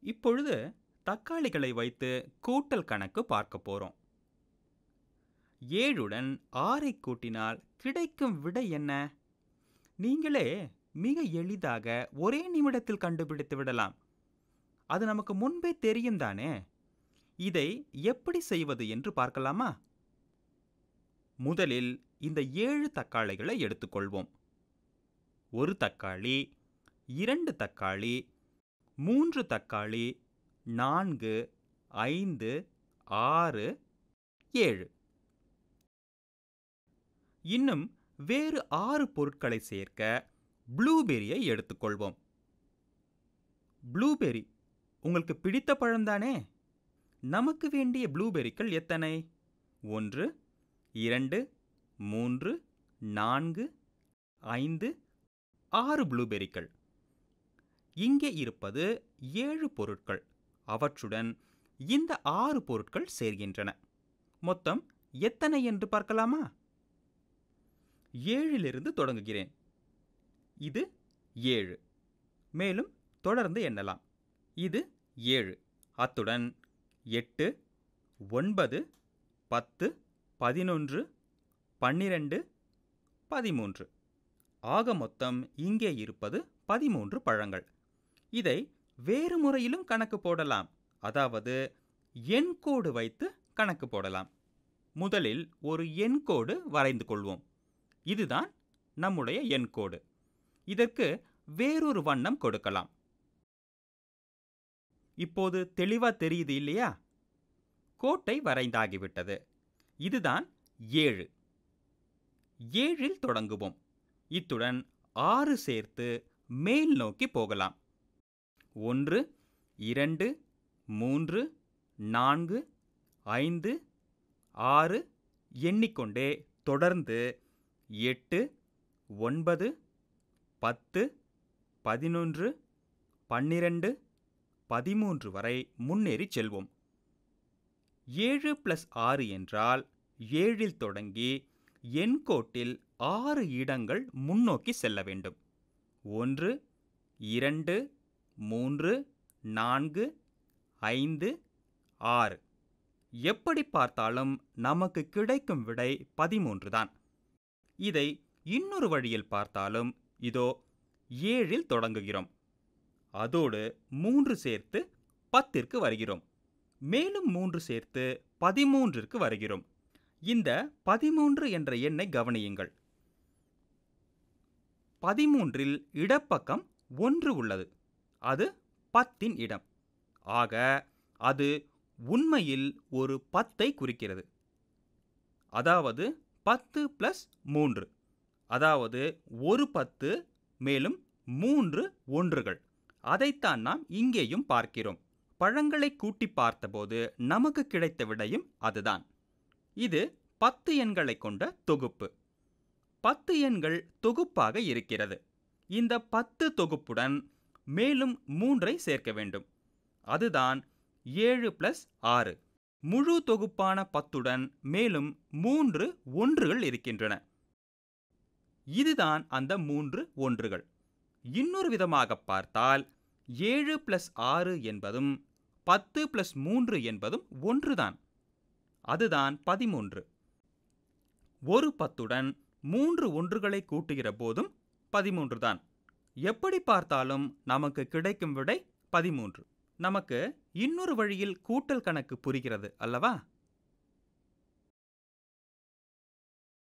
இப்பொழுது தக்காளிகளை வைத்து கூட்டல் கணக்கு பார்க்க போறோம். 7உடன் 6ஐ கூட்டினால் கிடைக்கும் விடை என்ன? நீங்களே மிக எளிதாக ஒரே நிமிடத்தில் கண்டுபிடித்து விடலாம். அது நமக்கு முன்பே தெரியும் தானே. இதை எப்படி செய்வது என்று பார்க்கலாமா? முதலில் இந்த 7 தக்காளிகளை எடுத்துக்கொள்வோம். 1 தக்காளி, 2 தக்காளி, 3 தக்காளி, 4, 5, 6, 7. இன்னும் வேறு 6 பொருட்களை சேர்க்க ப்ளூபெரியை எடுத்துக்கொள்வோம். ப்ளூபெரி உங்களுக்கு பிடித்த பழம்தானே? நமக்கு வேண்டிய ப்ளூபெரிகள் எத்தனை? 1, 2, 3, 4, 5, 6 ப்ளூபெரிகள். இங்கே இருப்பது 7 பொருட்கள். அவற்றுடன் இந்த 6 பொருட்கள் சேர்கின்றன. மொத்தம் எத்தனை என்று பார்க்கலாமா? 7லிருந்து தொடங்குகிறேன். இது 7. மேலும் தொடர்ந்து எண்ணலாம். இது 7. அத்துடன் 8, 9, 10, 11, 12, 13. ஆக மொத்தம் இங்கே இருப்பது 13 பழங்கள். இதை வேறு முறையிலும் கணக்கு போடலாம். அதாவது எண்கோடு வைத்து கணக்கு போடலாம். முதலில் ஒரு எண்கோடு வரைந்து கொள்வோம். இதுதான் நம்முடைய எண்கோடு. இதற்கு வேறொரு வண்ணம் கொடுக்கலாம். இப்போது தெளிவா தெரியுது இல்லையா? கோட்டை வரைந்தாகிவிட்டது. இதுதான் 7. 7ல் தொடங்குவோம். இத்துடன் 6 சேர்த்து மேல் நோக்கி போகலாம். 1, 2, 3, 4, 5, 6 எண்ணிக்கொண்டே தொடர்ந்து 8, 9, 10, 11, 12, 13 வரை முன்னேறி செல்வோம். 7 + 6 என்றால் 7ல் தொடங்கி எண்கோட்டில் 6 இடங்கள் முன்னோக்கி செல்ல வேண்டும். 1, 2, 3, 4, 5, 6. எப்படி பார்த்தாலும் நமக்கு கிடைக்கும் விடை 13 தான். இதை இன்னொரு வழியில் பார்த்தாலும் இதோ 7ல் தொடங்குகிறோம். அதோடு 3 சேர்த்து 10ற்கு வருகிறோம். மேலும் 3 சேர்த்து 13ற்கு வருகிறோம். இந்த 13 என்ற எண்ணை கவனியுங்கள். 13ல் இடப்பக்கம் 1 உள்ளது. அது 10ன் இடம். ஆக அது உண்மையில் ஒரு 10ஐ குறிக்கிறது. அதாவது 10 + 3. அதாவது ஒரு 10 மேலும் 3 ஒன்றுகள். அதைத்தான் நாம் இங்கேயும் பார்க்கிறோம். பழங்களை கூட்டி பார்த்தபோது நமக்கு கிடைத்த விடையும் அதுதான். இது 10 எண்களை கொண்ட தொகுப்பு. 10 எண்கள் தொகுப்பாக இருக்கிறது. இந்த 10 தொகுப்புடன் மேலும் 3ஐ சேர்க்க வேண்டும். அதுதான் 7 + 6. முழு தொகுப்பான 10உடன் மேலும் 3 ஒன்றுகள் இருக்கின்றன. இதுதான் அந்த 3 ஒன்றுகள். இன்னொரு விதமாக பார்த்தால் 7 + 6 என்பதும் 10 + 3 என்பதும் ஒன்றுதான். அதுதான் 13. ஒரு 10உடன் 3 ஒன்றுகளை கூட்டுகிற போதும் 13 தான். எப்படி பார்த்தாலும் நமக்கு கிடைக்கும் விடை 13. நமக்கு இன்னொரு வழியில் கூட்டல் கணக்கு புரிகிறது அல்லவா?